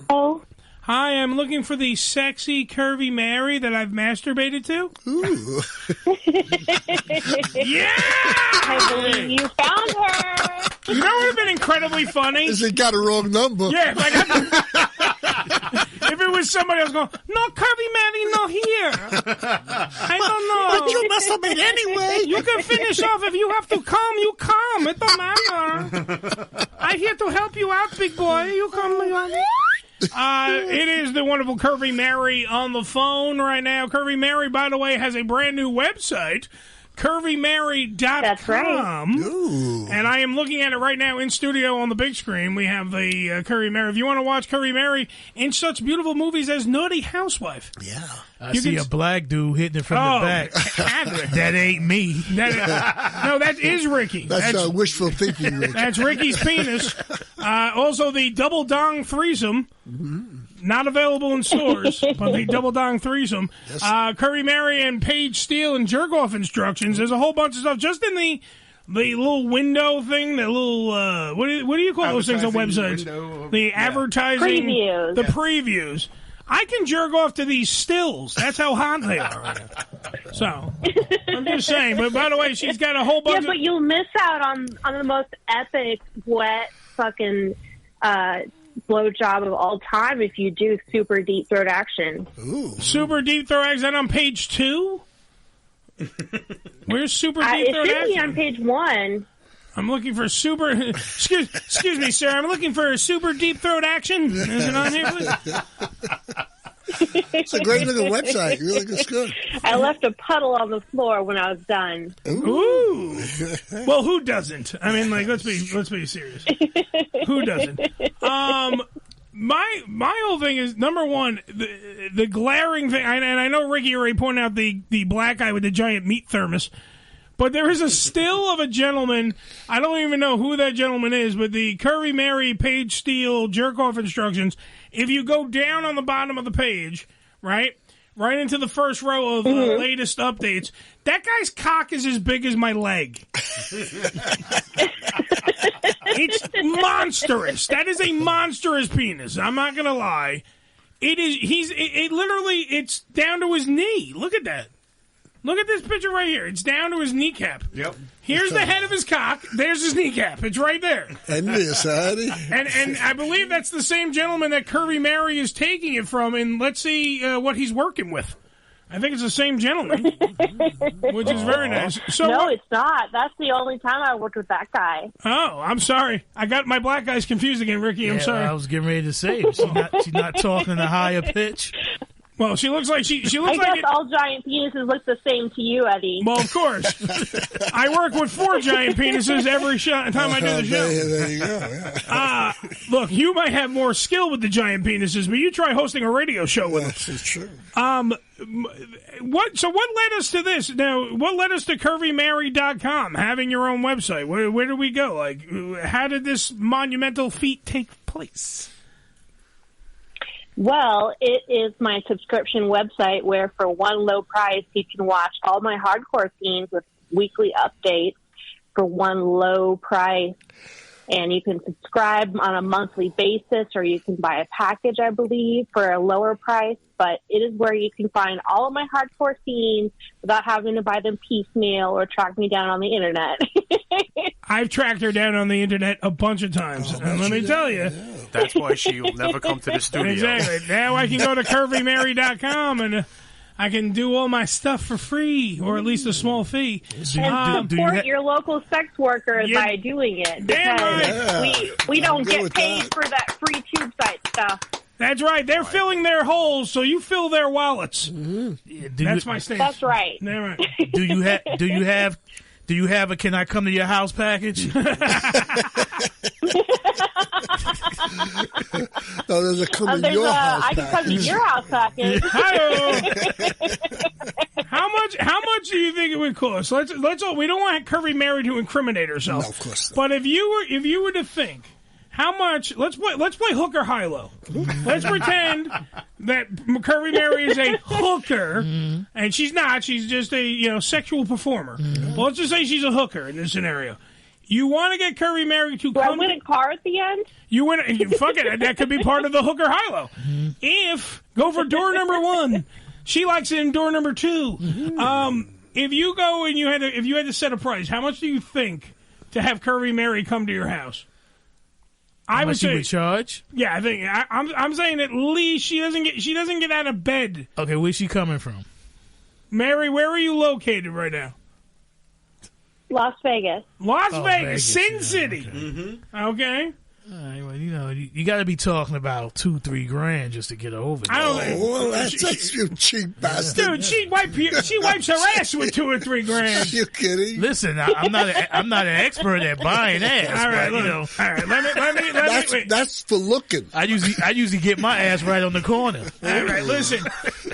Oh. Hi, I'm looking for the sexy Curvy Mary that I've masturbated to. Ooh. Yeah! I believe you found her. You know what would have been incredibly funny? Is it got a wrong number? Yeah, if it was somebody else going, no, Curvy Mary, no here. I don't know. But you masturbate anyway. You can finish off. If you have to come, you come. It don't matter. I'm here to help you out, big boy. You come. It is the wonderful Curvy Mary on the phone right now. Curvy Mary, by the way, has a brand new website, CurvyMary.com. That's right. Ooh. And I am looking at it right now in studio on the big screen. We have the Curvy Mary. If you want to watch Curvy Mary in such beautiful movies as Naughty Housewife. Yeah. I see a black dude hitting it from the back. That ain't me. No, that is Ricky. That's wishful thinking, Ricky. That's Ricky's penis. Also, the double dong threesome. Not available in stores, but the double dong threesome. Yes. Curvy Mary and Paige Steele and jerk off instructions. There's a whole bunch of stuff just in the little window thing, the little what do you call those things on websites? The advertising, previews. The previews. I can jerk off to these stills. That's how hot they are. So I'm just saying. But by the way, she's got a whole bunch. Yeah, but you'll miss out on the most epic, wet, fucking blowjob of all time if you do super deep throat action. Ooh. Super deep throat action. Is that on page 2? Where's super deep throat action? It should be on page 1. I'm looking for super. Excuse me, sir. I'm looking for super deep throat action. Is it on here, please? It's a great little website. It really looks good. I left a puddle on the floor when I was done. Ooh. Well, who doesn't? I mean, like, let's be serious. Who doesn't? My whole thing is, number one, the glaring thing, and I know Ricky already pointed out the black guy with the giant meat thermos. But there is a still of a gentleman. I don't even know who that gentleman is, but the Curvy Mary Paige Steele jerk-off instructions, if you go down on the bottom of the page, right into the first row of latest updates, that guy's cock is as big as my leg. It's monstrous. That is a monstrous penis. I'm not going to lie. It is. It's down to his knee. Look at that. Look at this picture right here. It's down to his kneecap. Yep. Here's the head of his cock. There's his kneecap. It's right there. And this, honey. And I believe that's the same gentleman that Curvy Mary is taking it from. And let's see what he's working with. I think it's the same gentleman, which is very nice. So no, it's not. That's the only time I worked with that guy. Oh, I'm sorry. I got my black guys confused again, Ricky. I'm sorry. I was getting ready to say, she's not talking a higher pitch. Well, she looks like she looks I guess all giant penises look the same to you, Eddie. Well, of course. I work with 4 giant penises every time I do the show. There you go. Yeah. Look, you might have more skill with the giant penises, but you try hosting a radio show with them. That's true. What led us to this? Now, what led us to CurvyMary.com, having your own website? Where did we go? Like, how did this monumental feat take place? Well, it is my subscription website where for one low price you can watch all my hardcore scenes with weekly updates for one low price. And you can subscribe on a monthly basis or you can buy a package, I believe, for a lower price. But it is where you can find all of my hardcore scenes without having to buy them piecemeal or track me down on the internet. I've tracked her down on the internet a bunch of times. And let me tell you. Yeah. That's why she'll never come to the studio. Exactly. Now I can go to CurvyMary.com and I can do all my stuff for free, or at least a small fee. And support your local sex workers by doing it. Because we don't get paid for that free tube site stuff. That's right. They're filling their holes, so you fill their wallets. Mm-hmm. That's my stance. That's right. Right. Do you have a "Can I come to your house" package? No, there's a come to your house I can come to your house package. How much do you think it would cost? Let's we don't want Curvy Mary to incriminate herself. No, of course not. But if you were to think, how much? Let's play hooker high low. Let's pretend that Curvy Mary is a hooker, and she's not. She's just a sexual performer. Well, let's just say she's a hooker in this scenario. You want to get Curvy Mary to Do I come... win a car at the end? You win... Fuck it. That could be part of the hooker high-low. If... Go for door number 1. She likes it in door number 2. If you go and if you had to set a price, how much do you think to have Curvy Mary come to your house? I would say you would charge. Yeah, I think I'm saying at least she doesn't get out of bed. Okay, where's she coming from? Mary, where are you located right now? Las Vegas. Las Vegas, Sin yeah, City. Okay. All right, well, you got to be talking about $2-3 grand just to get her over there. I don't know. Well, that's you cheap bastard. Dude, she wipes her ass with $2 or $3 grand. You kidding? Listen, I'm not an expert at buying ass. All right, but, look. All right, let me. Wait. That's for looking. I usually get my ass right on the corner. All right, listen.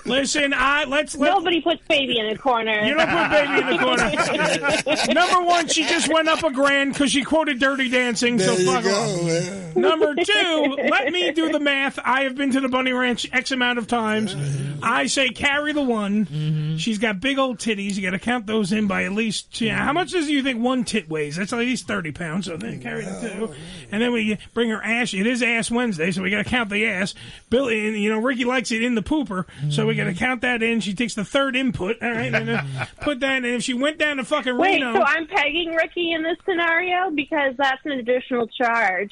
Let's. Nobody puts baby in a corner. You don't put baby in the corner. Number 1, she just went up $1 grand because she quoted Dirty Dancing. There So you fuck go, off. man. Number 2, let me do the math. I have been to the Bunny Ranch X amount of times. I say carry the 1. She's got big old titties. You got to count those in by at least. How much do you think 1 tit weighs? That's at least 30 pounds. So then carry the 2, and then we bring her ass. It is Ass Wednesday, so we got to count the ass. Billy, Ricky likes it in the pooper, so we got to count that in. She takes the 3rd input. All right, and put that in. If she went down to fucking Reno. Wait, so I'm pegging Ricky in this scenario because that's an additional charge.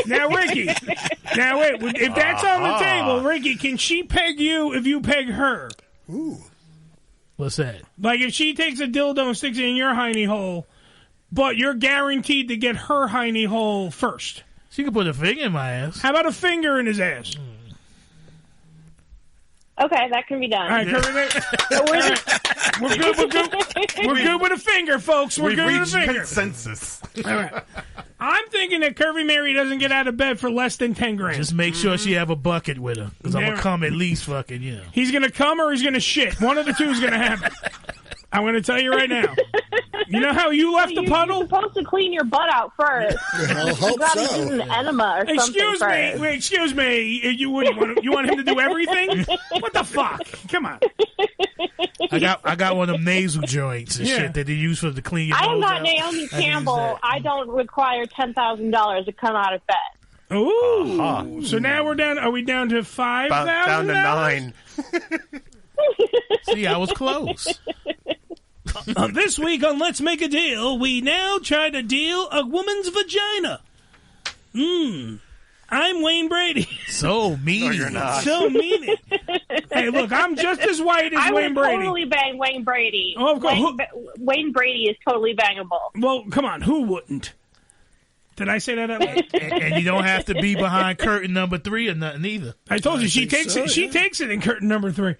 Now, Ricky. Now, wait. If that's on the table, Ricky, can she peg you if you peg her? Ooh. What's that? Like, if she takes a dildo and sticks it in your hiney hole, but you're guaranteed to get her hiney hole first. She could put a finger in my ass. How about a finger in his ass? Okay, that can be done. All right, we're good with a finger, folks. We're good with a finger. Consensus. All right. I'm thinking that Curvy Mary doesn't get out of bed for less than 10 grand. Just make sure she have a bucket with her, because I'm going to come at least fucking, He's going to come or he's going to shit. One of the two is going to happen. I'm going to tell you right now. You know how you left the puddle? You're supposed to clean your butt out first. I hope You gotta so. use an enema or something first. Excuse me. You want him to do everything? What the fuck? Come on. I got one of them nasal joints and shit that they use for to clean your I am nose not out. Naomi Campbell. I don't require $10,000 to come out of bed. Ooh. So now we're down. Are we down to $5,000? Down to 9. See, I was close. This week on Let's Make a Deal, we now try to deal a woman's vagina. I'm Wayne Brady. So mean. No, you're not. So mean. Hey, look, I'm just as white as Wayne Brady. I would totally bang Wayne Brady. Oh, of course. Wayne Brady is totally bangable. Well, come on, who wouldn't? Did I say that out loud? And you don't have to be behind curtain number 3 or nothing either. I told you she takes so, it. She takes it in curtain number 3.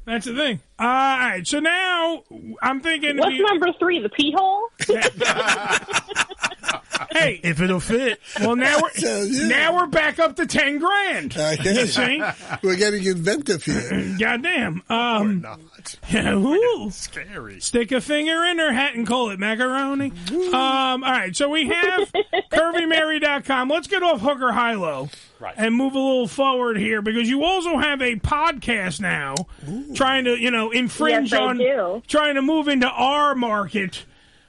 That's the thing. All right, so now I'm thinking. What's number 3? The pee hole? Hey, if it'll fit. Well, now we're back up to 10 grand. Okay. See? We're getting inventive here. Goddamn. We're not. Ooh. Scary. Stick a finger in her hat and call it macaroni. All right, so we have CurvyMary.com. Let's get off hooker high-low and move a little forward here because you also have a podcast now trying to, infringe on, trying to move into our market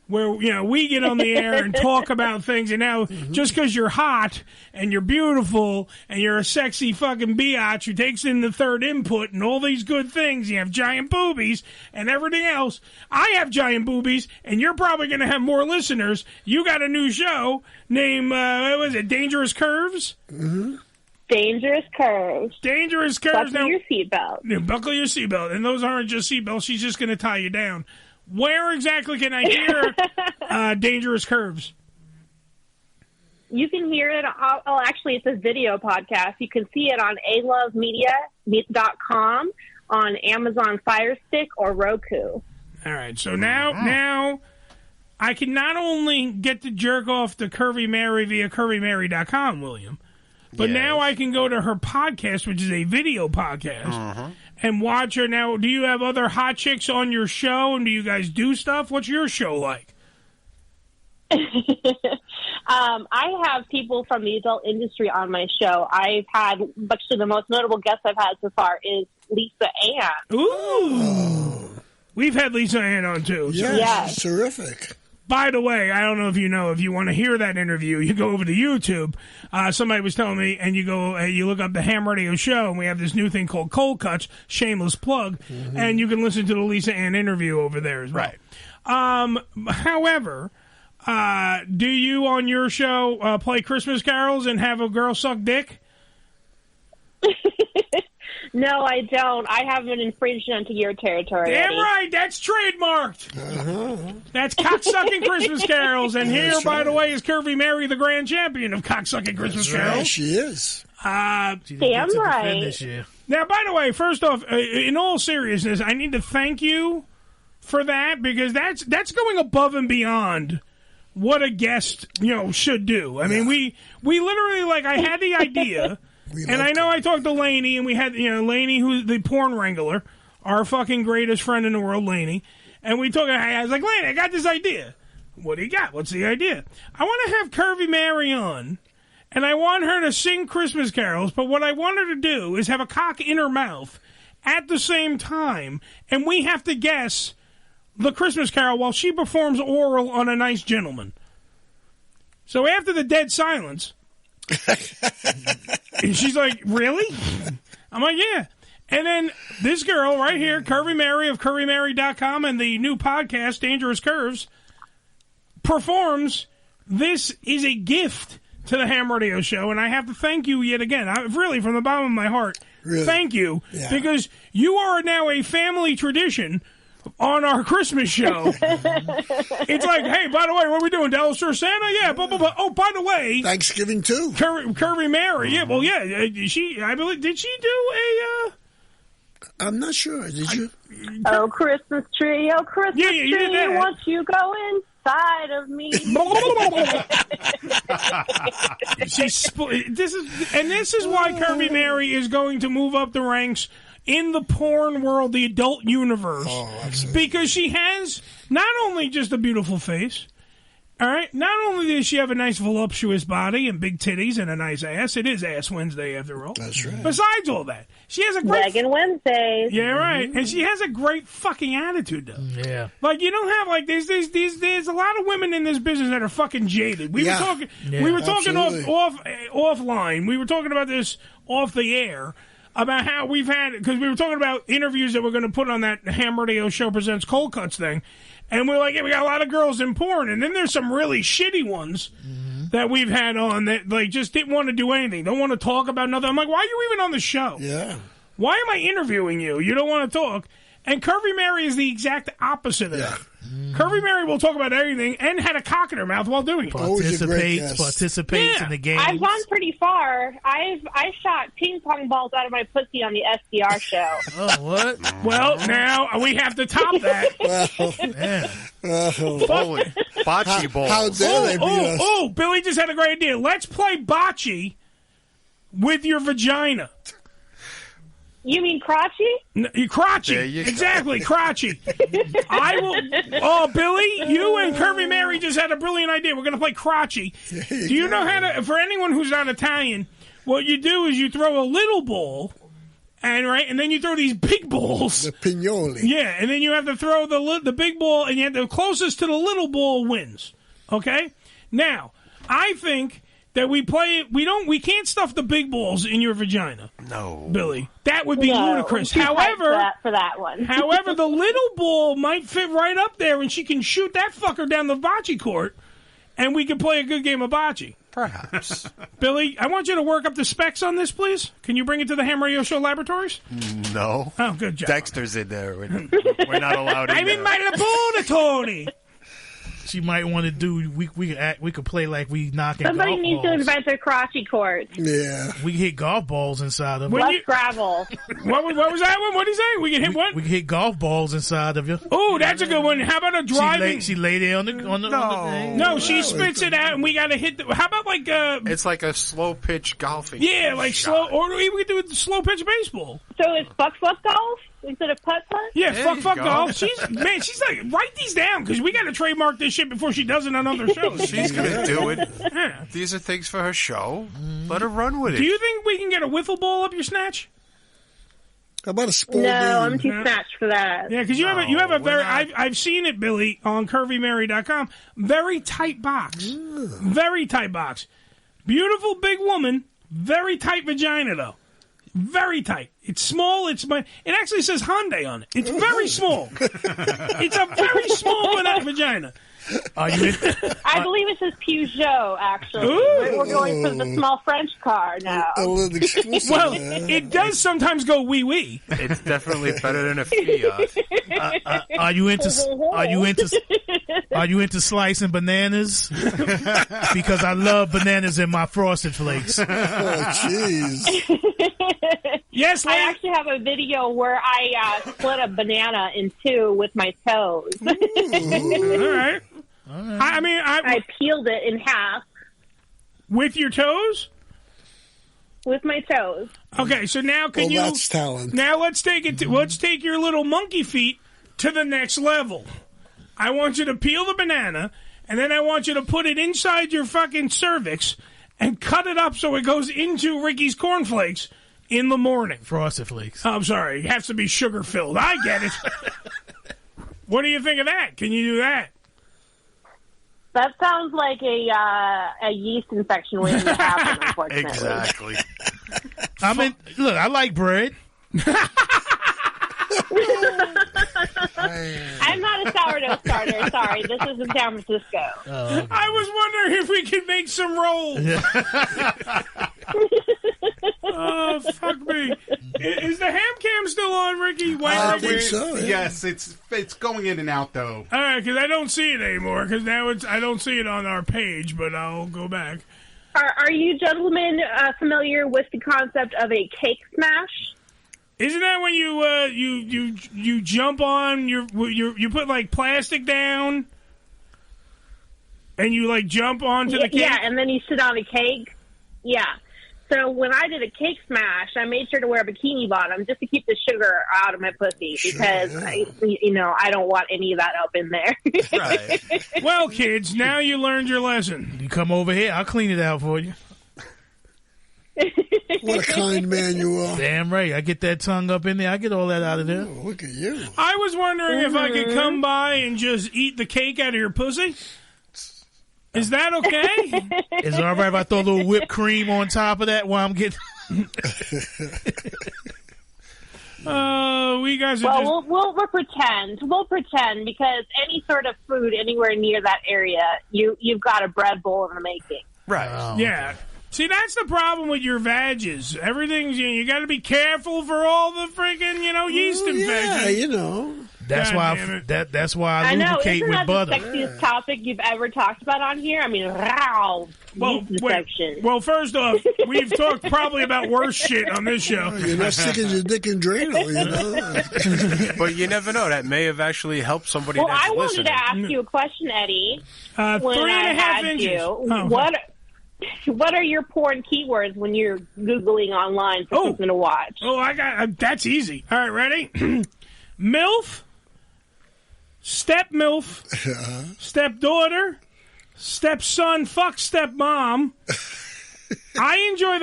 where, we get on the air and talk about things. And now, just because you're hot and you're beautiful and you're a sexy fucking biatch who takes in the 3rd input and all these good things, you have giant boobies and everything else. I have giant boobies, and you're probably going to have more listeners. You got a new show named, what was it, Dangerous Curves? Mm-hmm. Dangerous Curves. Dangerous Curves. Buckle your seatbelt. Buckle your seatbelt. And those aren't just seatbelts. She's just going to tie you down. Where exactly can I hear Dangerous Curves? You can hear it. Actually, it's a video podcast. You can see it on alovemedia.com, on Amazon Fire Stick, or Roku. All right. So now I can not only get to jerk off to Curvy Mary via CurvyMary.com, William, but now I can go to her podcast, which is a video podcast, and watch her. Now, do you have other hot chicks on your show, and do you guys do stuff? What's your show like? I have people from the adult industry on my show. I've had, actually, the most notable guest I've had so far is Lisa Ann. Ooh. We've had Lisa Ann on, too. Yes. Terrific. By the way, I don't know if you know, if you want to hear that interview, you go over to YouTube. Somebody was telling me, and you go, you look up the Ham Radio Show, and we have this new thing called Cold Cuts, shameless plug, and you can listen to the Lisa Ann interview over there as well. Right. However, do you on your show play Christmas carols and have a girl suck dick? No, I don't. I haven't infringed onto your territory. Damn Eddie. right, that's trademarked. That's cocksucking Christmas carols, and here, by the way, is Curvy Mary, the grand champion of cocksucking Christmas carols. Yeah, she is. Damn right. This year. Now, by the way, first off, in all seriousness, I need to thank you for that, because that's going above and beyond what a guest, should do. I mean, we literally, I had the idea. And I know I talked to Lainey, and we had, Lainey, who's the porn wrangler, our fucking greatest friend in the world, Lainey. And we talked, I was like, Lainey, I got this idea. What do you got? What's the idea? I want to have Curvy Mary on, and I want her to sing Christmas carols, but what I want her to do is have a cock in her mouth at the same time, and we have to guess the Christmas carol while she performs oral on a nice gentleman. So after the dead silence... And she's like, really? I'm like, yeah. And then this girl right here, Curvy Mary of CurvyMary.com and the new podcast, Dangerous Curves, performs. This is a gift to the Ham Radio Show, and I have to thank you yet again. Really, from the bottom of my heart, thank you, because you are now a family tradition on our Christmas show. It's like, hey, by the way, what are we doing? Dallas Sir Santa? Yeah, oh, by the way, Thanksgiving too. Curvy Mary. Yeah, well, yeah. I believe, did she do a? I'm not sure. Did you? Oh, Christmas tree, you did that. Once you go inside of me. This is why Curvy Mary is going to move up the ranks in the porn world, the adult universe. Oh, absolutely. Because she has not only just a beautiful face, all right, not only does she have a nice voluptuous body and big titties and a nice ass. It is Ass Wednesday after all. That's right. Besides all that, she has a great... Wagon Wednesdays. Yeah, right. And she has a great fucking attitude, though. Yeah. You don't have, there's a lot of women in this business that are fucking jaded. We were talking offline. We were talking about this off the air, about how we've had, because we were talking about interviews that we're going to put on that Ham Radio Show Presents Cold Cuts thing, and we're like, yeah, we got a lot of girls in porn, and then there's some really shitty ones that we've had on that just didn't want to do anything, don't want to talk about nothing. I'm like, why are you even on the show? Yeah. Why am I interviewing you? You don't want to talk. And Curvy Mary is the exact opposite of that. Curvy Mary will talk about everything and had a cock in her mouth while doing it. Participates in the game. I've gone pretty far. I shot ping pong balls out of my pussy on the SDR show. Oh, what? Well, now we have to top that. Bocce balls. How dare they beat us? Oh, Billy just had a great idea. Let's play bocce with your vagina. You mean crotchy? Crotchy. Exactly, crotchy. I will... Oh, Billy, you and Curvy Mary just had a brilliant idea. We're going to play crotchy. Do you know how to... For anyone who's not Italian, what you do is you throw a little ball, and then you throw these big balls. The pignoli. Yeah, and then you have to throw the big ball, and the closest to the little ball wins. Okay? Now, I think... that we play, we can't stuff the big balls in your vagina. No, Billy, that would be ludicrous. However, for that one. However, the little ball might fit right up there, and she can shoot that fucker down the bocce court, and we can play a good game of bocce. Perhaps. Billy, I want you to work up the specs on this, please. Can you bring it to the Ham Radio Show laboratories? No. Oh, good job. Dexter's in there. We're not allowed in. I'm in my laboratory. She might want to do. We could play like we knocking. Somebody golf needs balls. to invent a crotchy court. Yeah. We hit golf balls inside of. Less gravel. What was that one? What did he say? We can hit what? We can hit golf balls inside of you. Oh, that's a good one. How about a driving? She lay there on the thing. No, she spits it out, and we got to hit. How about It's like a slow pitch golfing. Yeah, like slow, or we could do it slow pitch baseball. So it's fuck golf instead of putt? Yeah, fuck golf. She's like, write these down because we got to trademark this shit before she does it on other shows. She's gonna do it. Yeah. These are things for her show. Let her run with it. Do you think we can get a wiffle ball up your snatch? How about a sport? No, I'm too snatched for that. Yeah, because you have a very I've seen it, Billy, on CurvyMary.com. Very tight box, very tight box. Beautiful big woman, very tight vagina though, very tight. It's small. It actually says Hyundai on it. It's very small. It's a very small vagina. Are you? I believe it says Peugeot. Actually, we're going for the small French car now. Well, it does sometimes go wee wee. It's definitely better than a Fiat. Are you into slicing bananas? Because I love bananas in my Frosted Flakes. Oh, jeez. Yes, I actually have a video where I split a banana in two with my toes. All right. I peeled it in half with your toes. With my toes. Okay, so now that's talent. Now let's take it. Let's take your little monkey feet to the next level. I want you to peel the banana, and then I want you to put it inside your fucking cervix and cut it up so it goes into Ricky's cornflakes in the morning. Frosted Flakes. Oh, I'm sorry. It has to be sugar filled. I get it. What do you think of that? Can you do that? That sounds like a yeast infection waiting to happen, unfortunately. Exactly. Look, I like bread. I'm not a sourdough starter. Sorry, this is in San Francisco. Okay. I was wondering if we could make some rolls. Oh, fuck me. Is the ham cam still on, Ricky? I think so. Yeah. Yes, it's going in and out, though. All right, because I don't see it anymore, because now I don't see it on our page, but I'll go back. Are you gentlemen familiar with the concept of a cake smash? Isn't that when you jump on you put like plastic down and you like jump onto the cake? Yeah, and then you sit on a cake. Yeah. So when I did a cake smash, I made sure to wear a bikini bottom just to keep the sugar out of my pussy because I don't want any of that up in there. Right. Well, kids, now you learned your lesson. You come over here, I'll clean it out for you. What a kind man you are. Damn right. I get that tongue up in there. I get all that out of there. Oh, look at you. I was wondering if I could come by and just eat the cake out of your pussy. Is that okay? Is it all right if I throw a little whipped cream on top of that while I'm getting... we guys are we'll pretend. We'll pretend because any sort of food anywhere near that area, you've got a bread bowl in the making. Right. Oh, yeah. Okay. See, that's the problem with your vages. Everything's, you got to be careful for all the freaking, yeast infections. Yeah, That's why I lubricate with butter. Isn't that the sexiest topic you've ever talked about on here? I mean, yeast infection. Well, first off, we've talked probably about worse shit on this show. You're not sticking your dick in Drano, But you never know. That may have actually helped somebody well, that's I wanted listening. to ask you a question, Eddie. 3.5 inches. What are your porn keywords when you're Googling online for something to watch? That's easy. All right, ready? MILF, step-MILF, stepdaughter, stepson, fuck stepmom. I enjoy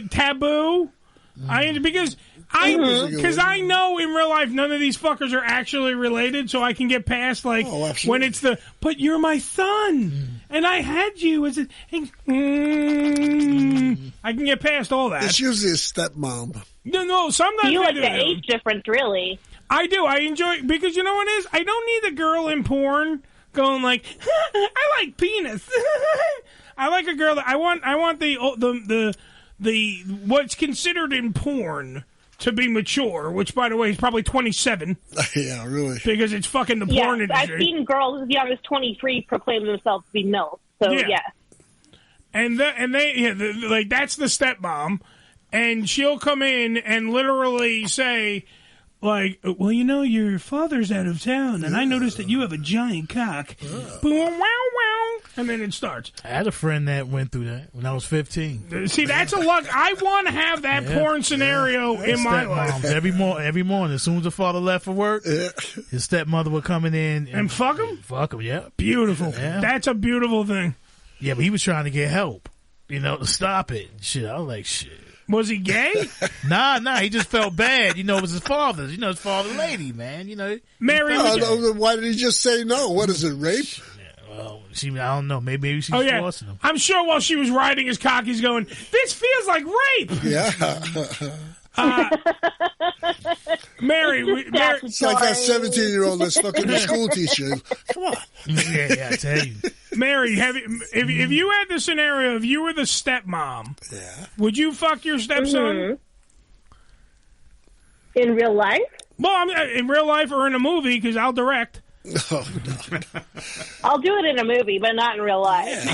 taboo. Because I know in real life none of these fuckers are actually related, so I can get past when it's but you're my son and I had you as I can get past all that. It's usually a stepmom. No, sometimes you like the age difference, really. I do. I enjoy because you know what it is? I don't need a girl in porn going like, I like penis. I like a girl that I want the what's considered in porn to be mature, which by the way is probably 27. Yeah, really. Because it's fucking the porn industry. I've seen girls as young as 23 proclaim themselves to be MILF. So yes. And they that's the stepmom, and she'll come in and literally say, like, well, your father's out of town, and I noticed that you have a giant cock. Boom, wow, wow. And then it starts. I had a friend that went through that when I was 15. See, that's a luck. I want to have that porn scenario in my life. Every morning, as soon as the father left for work, his stepmother would come in and fuck him? Fuck him, yeah. Beautiful. Yeah. That's a beautiful thing. Yeah, but he was trying to get help, to stop it. Shit, I was like, shit. Was he gay? Nah, he just felt bad. You know, it was his father's. You know, his father's lady, man. You know, Mary. Why did he just say no? What is it, rape? Well, I don't know. Maybe she's forcing him. I'm sure while she was riding his cock, he's going, "This feels like rape." Yeah. Mary, it's like that 17-year-old that's fucking the school teacher. Come on. Yeah, I tell you. Mary, if you had the scenario, if you were the stepmom, would you fuck your stepson? In real life? Well, in real life or in a movie, because I'll direct. Oh, no. I'll do it in a movie, but not in real life.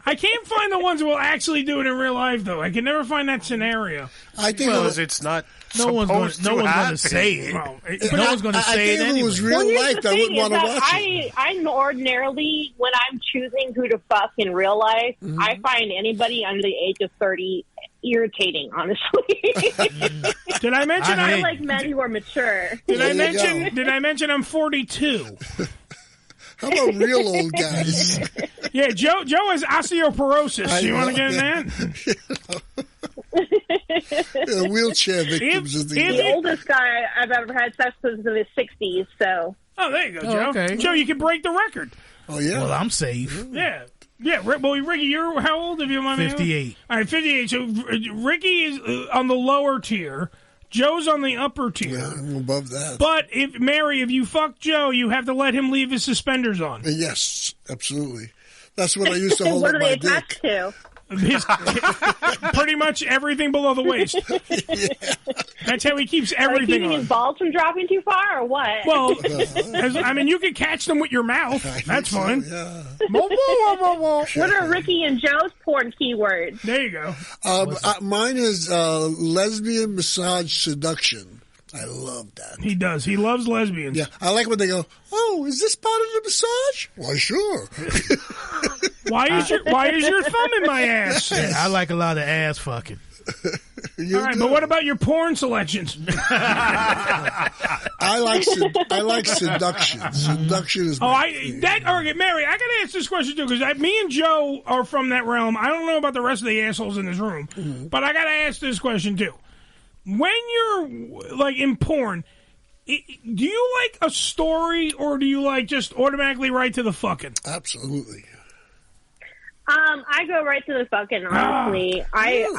I can't find the ones who will actually do it in real life, though. I can never find that scenario. I think it's not. No one's going to say it. No one's going to say it anyway. If it was real life, I wouldn't want to watch it. I ordinarily, when I'm choosing who to fuck in real life, I find anybody under the age of 30 irritating, honestly. Did I mention I like men who are mature? Did I mention I'm 42? How about real old guys? Yeah, Joe has osteoporosis. You want to get in that? Wheelchair victims. The oldest guy I've ever had sex with is in his 60s, so. Oh, there you go, Joe. Okay. Joe, you can break the record. Oh, yeah. Well, I'm safe. Yeah. Yeah, well, Ricky, you're how old, if you mind me? 58. All right, 58. So Ricky is on the lower tier. Joe's on the upper tier. Yeah, I'm above that. But if you fuck Joe, you have to let him leave his suspenders on. Yes, absolutely. That's what I used to hold up my dick. What are they attached to? Pretty much everything below the waist. Yeah. That's how he keeps everything keeping on. his balls from dropping too far, or what? Well, you can catch them with your mouth. That's fine. So, yeah. What are Ricky and Joe's porn keywords? There you go. Mine is lesbian massage seduction. I love that. He does. He loves lesbians. Yeah, I like when they go, "Oh, is this part of the massage?" Why, sure. Why is your thumb in my ass? Yeah, I like a lot of ass fucking. All right, but what about your porn selections? I like seduction. Seduction is. Mary, I got to ask this question too because me and Joe are from that realm. I don't know about the rest of the assholes in this room, but I got to ask this question too. When you're like in porn, do you like a story or do you like just automatically right to the fucking? Absolutely. I go right to the fucking, honestly.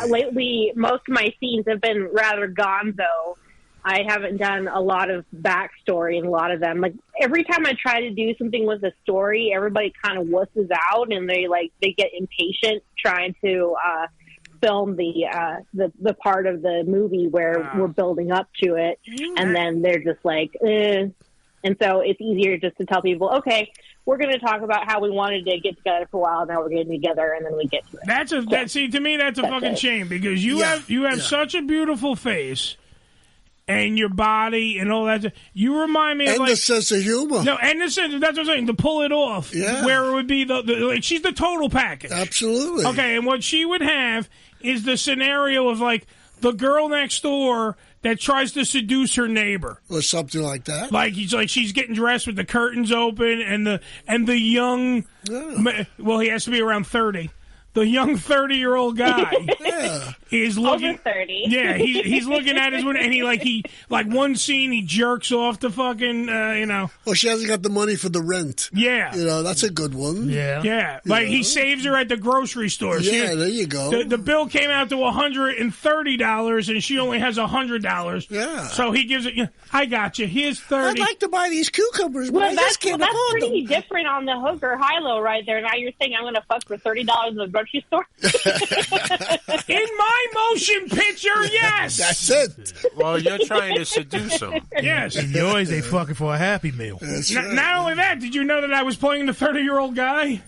Lately, most of my scenes have been rather gonzo. I haven't done a lot of backstory in a lot of them. Like, every time I try to do something with a story, everybody kind of wusses out and they get impatient trying to, film the part of the movie where we're building up to it. And then they're just like, And so it's easier just to tell people, okay, we're going to talk about how we wanted to get together for a while. Now we're getting together, and then we get to it. To me, that's a fucking shame because you have such a beautiful face and your body and all that. You remind me of the sense of humor. No, and the sense. That's what I'm saying. To pull it off, where it would be like she's the total package. Absolutely. Okay, and what she would have is the scenario of like the girl next door that tries to seduce her neighbor, or something like that. Like she's getting dressed with the curtains open, and the young, well, he has to be around 30. The young 30-year-old guy is looking over 30. Yeah, he's looking at his window, and he one scene he jerks off the fucking Well, she hasn't got the money for the rent. Yeah, that's a good one. Yeah. Like he saves her at the grocery store. Yeah, there you go. The bill came out to $130, and she only has $100. Yeah. So he gives it. I got you. Here's 30. I'd like to buy these cucumbers, but Well, I just can't that's afford pretty them. different on the hook or high-low right there. Now you're saying I'm going to fuck for $30 in the grocery store? In my motion picture, yes. That's it. Well, you're trying to seduce them. Yes. In yours, they fucking for a Happy Meal. That's right. Not only that, did you know that I was playing the 30-year-old guy?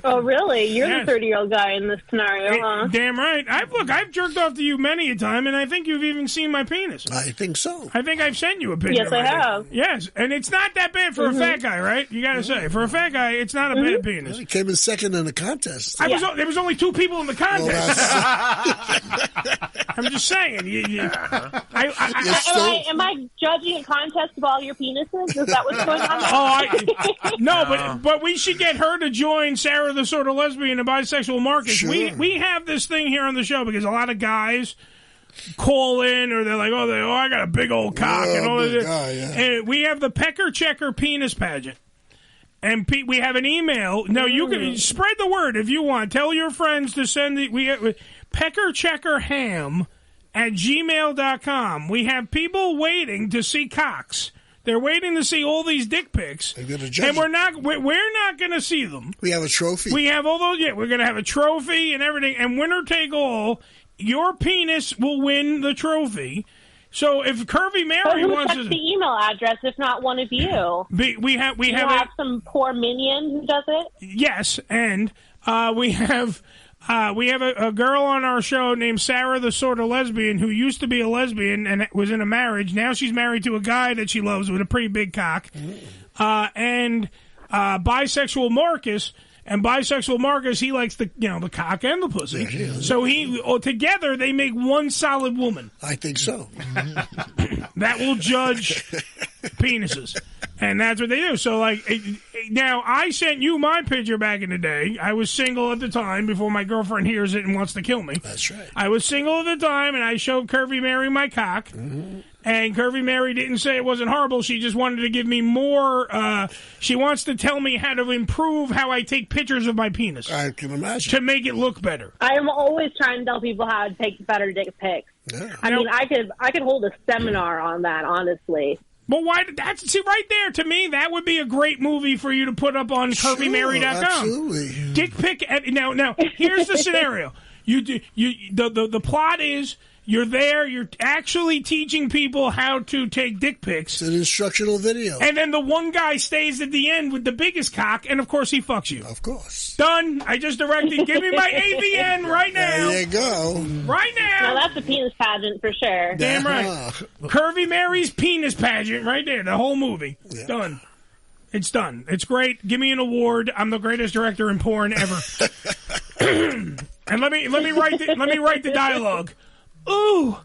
Oh, really? You're Yes. the 30-year-old guy in this scenario, huh? Damn right. I've jerked off to you many a time, and I think you've even seen my penis. I think so. I think I've sent you a picture. Yes, I of it. have. Yes, and it's not that bad for a fat guy, right? You got to say, for a fat guy, it's not a bad penis. He came in second in the contest. There was only 2 people in the contest. I'm just saying. Am I judging a contest of all your penises? Is that what's going on? No, but we should get her to join Sarah the Sort of Lesbian and Bisexual Marcus. Sure. We have this thing here on the show because a lot of guys call in or they're like, oh, I got a big old cock and all big this. guy, yeah. And we have the Pecker Checker Penis Pageant. And we have an email. Now, you can spread the word if you want. Tell your friends to send we have peckercheckerham@gmail.com. We have people waiting to see cocks. They're waiting to see all these dick pics. And we're not going to see them. We have a trophy. We have all those. Yeah, we're going to have a trophy and everything. And winner take all. Your penis will win the trophy. So if Curvy Mary wants to... the email address, if not one of you? We have some poor minion who does it? Yes, and we have a girl on our show named Sarah the Sort of Lesbian who used to be a lesbian and was in a marriage. Now she's married to a guy that she loves with a pretty big cock. And Bisexual Marcus... And Bisexual Marcus, he likes the cock and the pussy. So together they make one solid woman. I think so. That will judge penises. And that's what they do. So, now I sent you my picture back in the day. I was single at the time before my girlfriend hears it and wants to kill me. That's right. I was single at the time, and I showed Curvy Mary my cock. Mm-hmm. And Curvy Mary didn't say it wasn't horrible. She just wanted to give me more. She wants to tell me how to improve how I take pictures of my penis. I can imagine. To make it look better. I'm always trying to tell people how to take better dick pics. Yeah. I mean, I could hold a seminar on that, honestly. But why? See, right there, to me, that would be a great movie for you to put up on CurvyMary.com. Absolutely. Dick pic. Now, here's the scenario. The plot is you're there. You're actually teaching people how to take dick pics. It's an instructional video. And then the one guy stays at the end with the biggest cock, and of course he fucks you. Of course. Done. I just directed. Give me my AVN right now. There you go. Right now. No, that's a penis pageant for sure. Damn right. Curvy Mary's penis pageant right there. The whole movie. Yeah. Done. It's done. It's great. Give me an award. I'm the greatest director in porn ever. And let me write the dialogue. Ooh,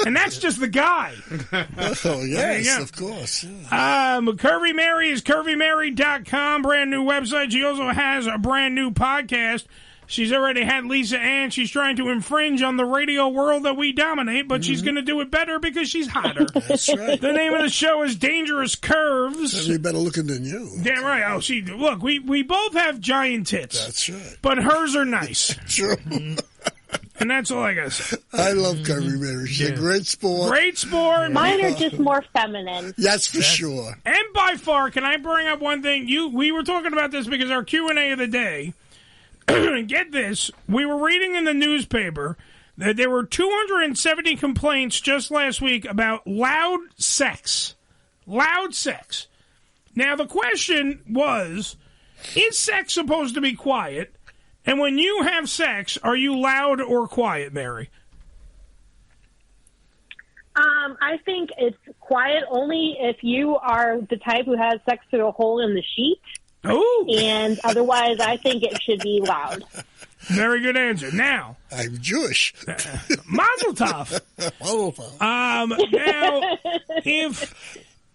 and that's just the guy. Oh yes, of course. Curvy Mary is CurvyMary.com, brand new website. She also has a brand new podcast. She's already had Lisa Ann. She's trying to infringe on the radio world that we dominate, but she's going to do it better because she's hotter. That's right. The name of the show is Dangerous Curves. Certainly better looking than you. Damn right. Oh, look, we both have giant tits. That's right. But hers are nice. True. And that's all I got to say. I love Curvy Mary. She's a great sport. Great sport. Mine are just more feminine. That's for sure. And by far, can I bring up one thing? We were talking about this because our Q&A of the day, get this, we were reading in the newspaper that there were 270 complaints just last week about loud sex. Loud sex. Now, the question was, is sex supposed to be quiet? And when you have sex, are you loud or quiet, Mary? I think it's quiet only if you are the type who has sex through a hole in the sheet. Oh. And otherwise, I think it should be loud. Very good answer. Now, I'm Jewish. Mazel tov. Mazel tov. Now, if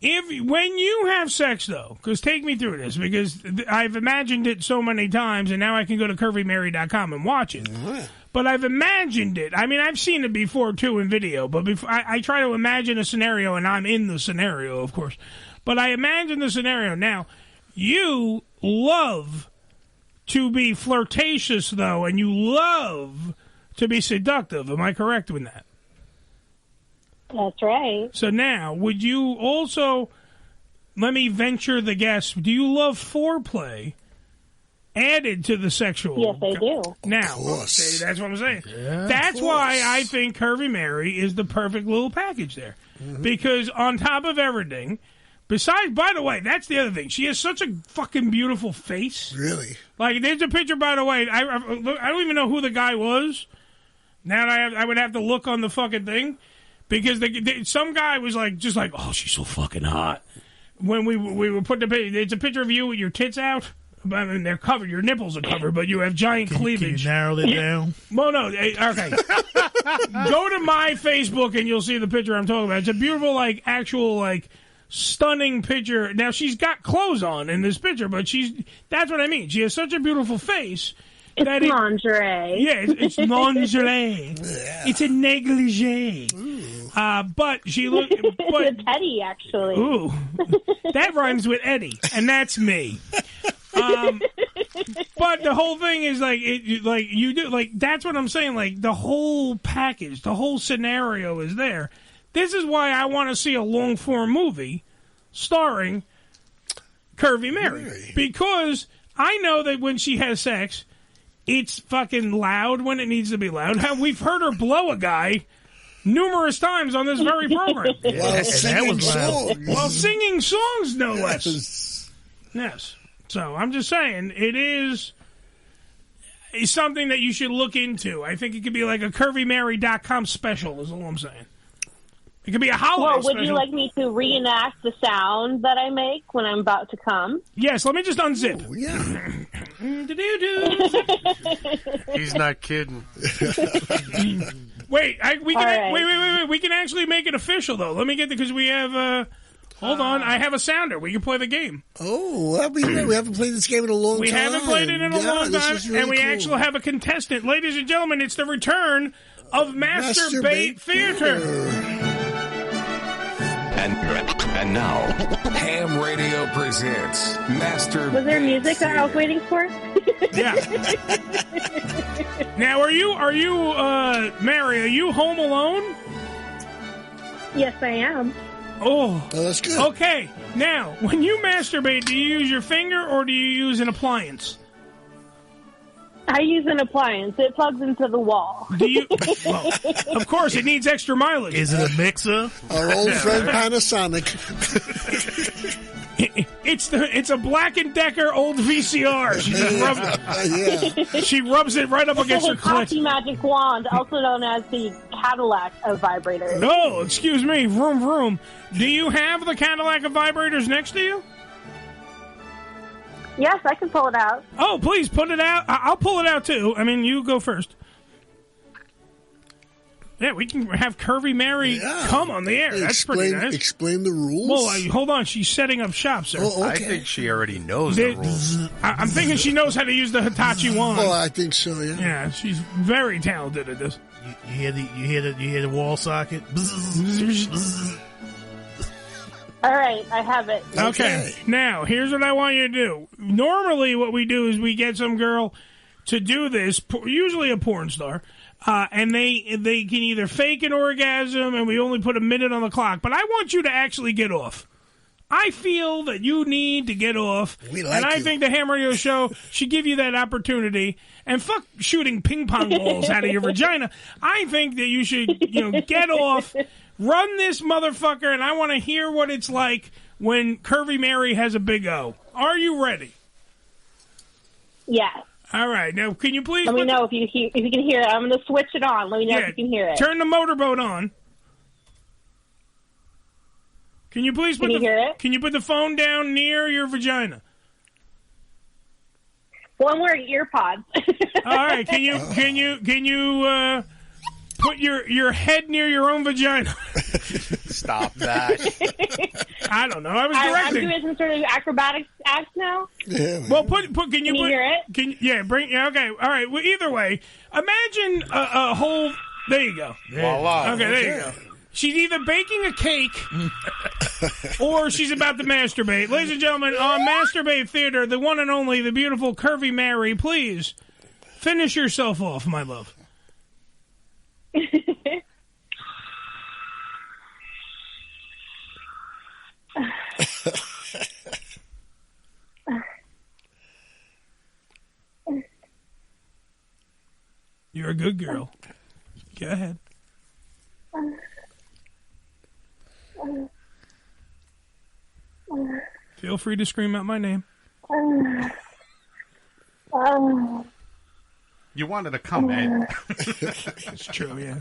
when you have sex, though, because take me through this, because I've imagined it so many times, and now I can go to CurvyMary.com and watch it. Mm-hmm. But I've imagined it. I mean, I've seen it before, too, in video. But I try to imagine a scenario, and I'm in the scenario, of course. But I imagine the scenario. Now, you love to be flirtatious, though, and you love to be seductive. Am I correct with that? That's right. So now, would you also, let me venture the guess, do you love foreplay added to the sexual? Yes, I do. Now, okay, that's what I'm saying. Yeah, that's why I think Curvy Mary is the perfect little package there. Mm-hmm. Because on top of everything, besides, by the way, that's the other thing. She has such a fucking beautiful face. Really? Like, there's a picture, by the way. I don't even know who the guy was. Now I would have to look on the fucking thing. Because some guy was just like, oh, she's so fucking hot. When we were putting the picture, it's a picture of you with your tits out. I mean, they're covered. Your nipples are covered, but you have giant cleavage. Can you narrow it down? Well, no. Okay. Go to my Facebook and you'll see the picture I'm talking about. It's a beautiful, actual, stunning picture. Now, she's got clothes on in this picture, but that's what I mean. She has such a beautiful face. It's lingerie. It's lingerie. It's a negligee. But she looked... It's Eddie, actually. Ooh. That rhymes with Eddie, and that's me. But the whole thing is that's what I'm saying. Like, the whole package, the whole scenario is there. This is why I want to see a long-form movie starring Curvy Mary. Because I know that when she has sex, it's fucking loud when it needs to be loud. We've heard her blow a guy numerous times on this very program. While singing songs. While singing songs, no less. Yes. So I'm just saying, it's something that you should look into. I think it could be like a CurvyMary.com special is all I'm saying. It could be a holiday Well, would you like me to reenact the sound that I make when I'm about to come? Yes, let me just unzip. Oh, yeah. He's not kidding. Wait, wait. We can actually make it official, though. Let me get because we have... hold on, I have a sounder. We can play the game. Oh, we haven't played this game in a long time. We haven't played it in a long time, really and we actually have a contestant. Ladies and gentlemen, it's the return of Masturbate Theater. And now, Ham Radio presents Master. Was there music that I was waiting for? Yeah. Now, are you, Mary? Are you home alone? Yes, I am. Oh, that's good. Okay. Now, when you masturbate, do you use your finger or do you use an appliance? I use an appliance. It plugs into the wall. Do you? Well, of course, it needs extra mileage. Is it a mixer? Our old friend Panasonic. It's a Black & Decker old VCR. She just rubs, she rubs it right up against her clit. Coffee magic wand, also known as the Cadillac of vibrators. Oh, excuse me. Vroom, vroom. Do you have the Cadillac of vibrators next to you? Yes, I can pull it out. Oh, please, put it out. I'll pull it out, too. I mean, you go first. Yeah, we can have Curvy Mary come on the air. That's pretty nice. Explain the rules. Well, hold on. She's setting up shop, sir. Oh, okay. I think she already knows the rules. I'm thinking she knows how to use the Hitachi wand. Oh, I think so, yeah. Yeah, she's very talented at this. You hear the wall socket? All right, I have it. Okay. Now, here's what I want you to do. Normally, what we do is we get some girl to do this, usually a porn star, and they can either fake an orgasm, and we only put a minute on the clock. But I want you to actually get off. I feel that you need to get off, and I think the Ham Radio Show should give you that opportunity. And fuck shooting ping pong balls out of your vagina. I think that you should, get off. Run this motherfucker, and I want to hear what it's like when Curvy Mary has a big O. Are you ready? Yes. All right. Now, can you please... Let me know if you can hear it. I'm going to switch it on. Let me know if you can hear it. Turn the motorboat on. Can you please hear it? Can you put the phone down near your vagina? Well, I'm wearing ear pods. All right. Can you put your head near your own vagina? Stop that. I don't know. I was directing. I'm doing some sort of acrobatics act now. Yeah. Well, can you hear it? Okay. All right. Well, either way, imagine a whole. There you go. Voila. Okay, there you go. She's either baking a cake or she's about to masturbate. Ladies and gentlemen, on Masturbate Theater, the one and only, the beautiful Curvy Mary, please finish yourself off, my love. You're a good girl. Go ahead. Feel free to scream out my name. You wanted to come in. It's true, yeah.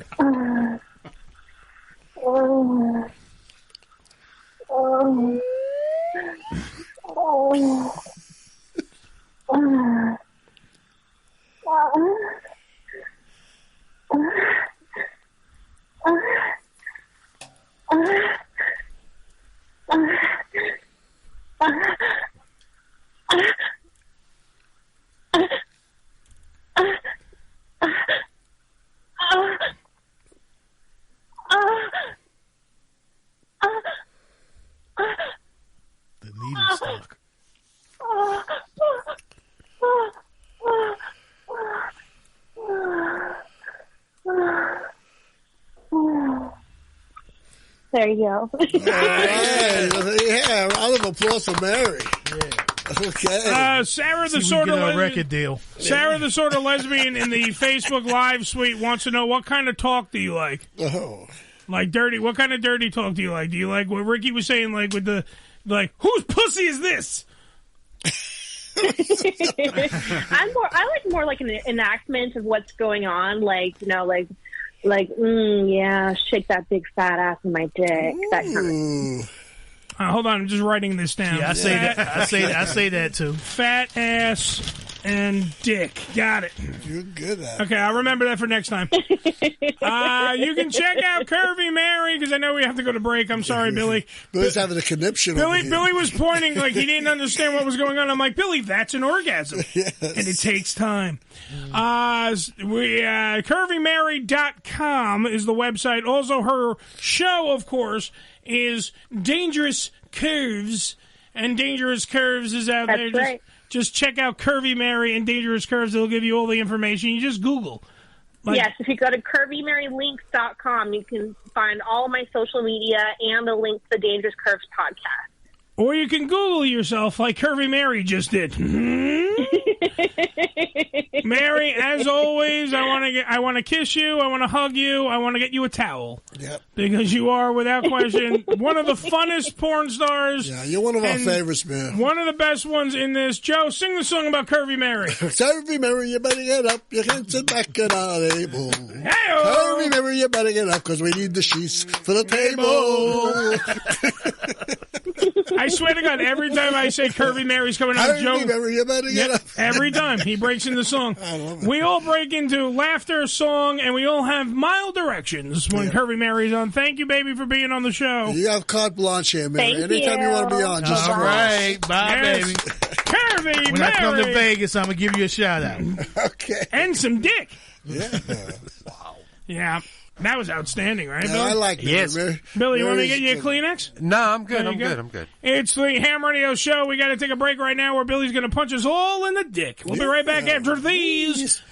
There you go. Yeah, round of applause for Mary. Okay. Sarah, the See, we sort get of a record deal. Sarah, the sort of lesbian in the Facebook Live suite, wants to know what kind of talk do you like? Oh. Like dirty. What kind of dirty talk do you like? Do you like what Ricky was saying, like with the whose pussy is this? I like more like an enactment of what's going on, like yeah, shake that big fat ass in my dick, that kind of. Hold on, I'm just writing this down. Yeah, I say that. I say that too. Fat ass and dick. Got it. You're good at it. Okay, I'll remember that for next time. You can check out Curvy Mary, because I know we have to go to break. I'm sorry, Billy. Billy's having a conniption. Billy was pointing like he didn't understand what was going on. I'm like, Billy, that's an orgasm. Yes. And it takes time. CurvyMary.com is the website. Also, her show, of course, is Dangerous Curves. And Dangerous Curves is out there. That's right. Just check out Curvy Mary and Dangerous Curves. It'll give you all the information. You just Google. Yes, if you go to CurvyMaryLinks.com, you can find all of my social media and the link to the Dangerous Curves podcast. Or you can Google yourself like Curvy Mary just did. Mary, as always, I want to kiss you. I want to hug you. I want to get you a towel. Yep. Because you are, without question, one of the funnest porn stars. Yeah, you're one of our favorites, man. One of the best ones in this. Joe, sing the song about Curvy Mary. Curvy Mary, you better get up. You can't sit back at our table. Hey-o! Curvy Mary, you better get up because we need the sheets for the table. I swear to God, every time I say Curvy Mary's coming out, Joe. Curvy Mary, you better get up. Every time he breaks into song. I love it. We all break into laughter, song, and we all have mild directions when Curvy Mary's on. Thank you, baby, for being on the show. You have carte blanche here, Mary. Thank Anytime you want to be you. on, just All call. right, bye, Yes. baby. Curvy When Mary. I come to Vegas, I'm gonna give you a shout out. Okay. And some dick. Yeah. Yeah. That was outstanding, right, No, Bill? I like Mary. Yes. Mary. Billy, you want me to Mary's get you a good. Kleenex? No, I'm good. There I'm you go. good. I'm good. It's the Ham Radio Show. We got to take a break right now where Billy's going to punch us all in the dick. We'll be right back after these.